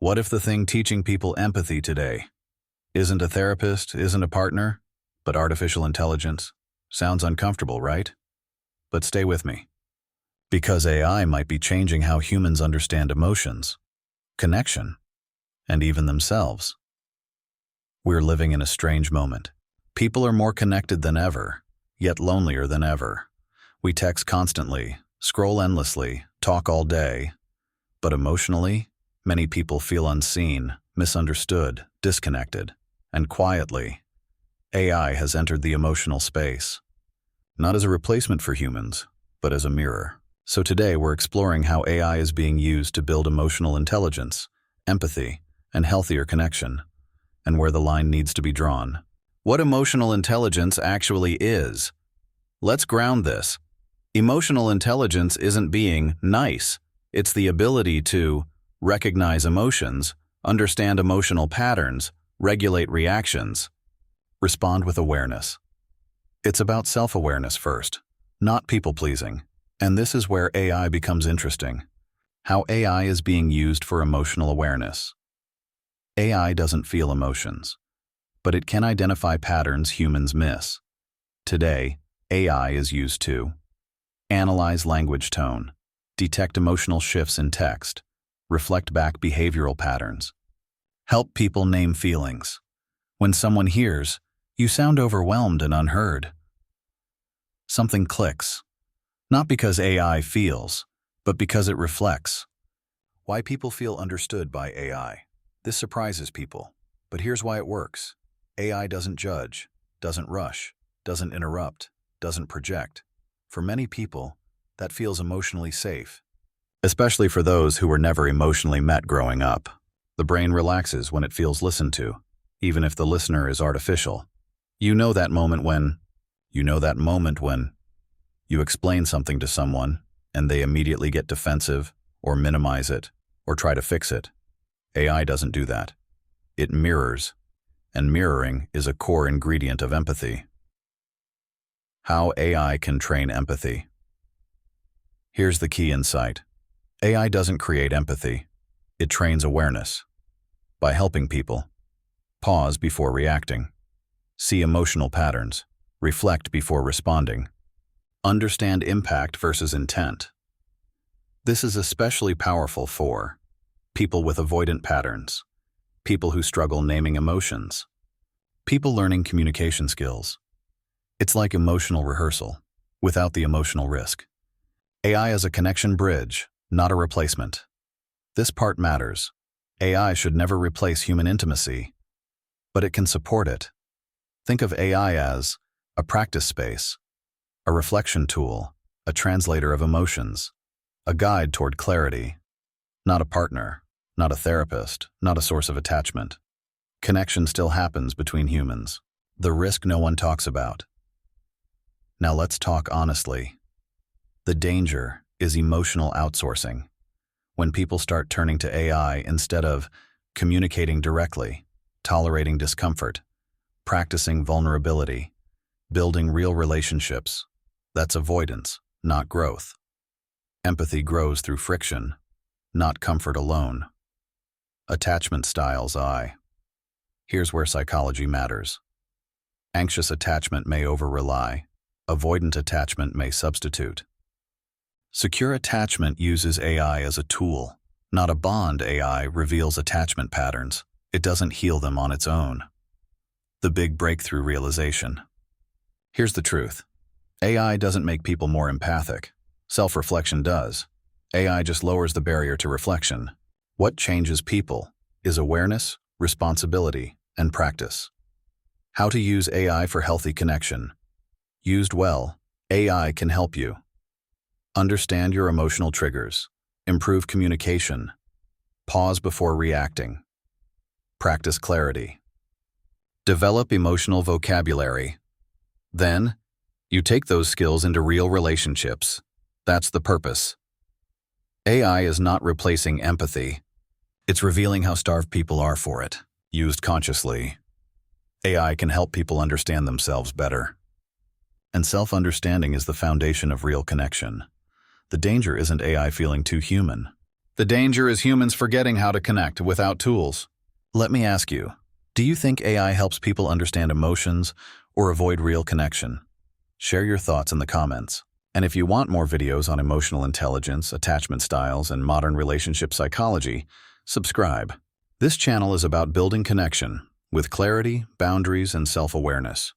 What if the thing teaching people empathy today isn't a therapist, isn't a partner, but artificial intelligence? Sounds uncomfortable, right? But stay with me. Because AI might be changing how humans understand emotions, connection, and even themselves. We're living in a strange moment. People are more connected than ever, yet lonelier than ever. We text constantly, scroll endlessly, talk all day. But emotionally, many people feel unseen, misunderstood, disconnected. And quietly, AI has entered the emotional space. Not as a replacement for humans, but as a mirror. So today we're exploring how AI is being used to build emotional intelligence, empathy, and healthier connection, and where the line needs to be drawn. What emotional intelligence actually is. Let's ground this. Emotional intelligence isn't being nice. It's the ability to recognize emotions, understand emotional patterns, regulate reactions, respond with awareness. It's about self-awareness first, not people-pleasing. And this is where AI becomes interesting. How AI is being used for emotional awareness. AI doesn't feel emotions, but it can identify patterns humans miss. Today, AI is used to analyze language tone, detect emotional shifts in text, reflect back behavioral patterns, help people name feelings. When someone hears, "You sound overwhelmed and unheard," something clicks. Not because AI feels, but because it reflects. Why people feel understood by AI. This surprises people, but here's why it works. AI doesn't judge, doesn't rush, doesn't interrupt, doesn't project. For many people, that feels emotionally safe. Especially for those who were never emotionally met growing up. The brain relaxes when it feels listened to, even if the listener is artificial. You know that moment when you explain something to someone and they immediately get defensive or minimize it or try to fix it. AI doesn't do that. It mirrors, and mirroring is a core ingredient of empathy. How AI can train empathy. Here's the key insight. AI doesn't create empathy. It trains awareness. By helping people pause before reacting, see emotional patterns, reflect before responding, understand impact versus intent. This is especially powerful for people with avoidant patterns, people who struggle naming emotions, people learning communication skills. It's like emotional rehearsal, without the emotional risk. AI is a connection bridge, not a replacement. This part matters. AI should never replace human intimacy, but it can support it. Think of AI as a practice space, a reflection tool, a translator of emotions, a guide toward clarity. Not a partner, not a therapist, not a source of attachment. Connection still happens between humans. The risk no one talks about. Now let's talk honestly. The danger is emotional outsourcing. When people start turning to AI instead of communicating directly, tolerating discomfort, practicing vulnerability, building real relationships, that's avoidance, not growth. Empathy grows through friction, not comfort alone. Attachment styles I. Here's where psychology matters. Anxious attachment may over-rely. Avoidant attachment may substitute. Secure attachment uses AI as a tool, not a bond. AI reveals attachment patterns. It doesn't heal them on its own. The big breakthrough realization. Here's the truth. AI doesn't make people more empathic. Self-reflection does. AI just lowers the barrier to reflection. What changes people is awareness, responsibility, and practice. How to use AI for healthy connection. Used well, AI can help you understand your emotional triggers, improve communication, pause before reacting, practice clarity, develop emotional vocabulary. Then, you take those skills into real relationships. That's the purpose. AI is not replacing empathy. It's revealing how starved people are for it. Used consciously, AI can help people understand themselves better. And self-understanding is the foundation of real connection. The danger isn't AI feeling too human. The danger is humans forgetting how to connect without tools. Let me ask you, do you think AI helps people understand emotions or avoid real connection? Share your thoughts in the comments. And if you want more videos on emotional intelligence, attachment styles, and modern relationship psychology, subscribe. This channel is about building connection with clarity, boundaries, and self-awareness.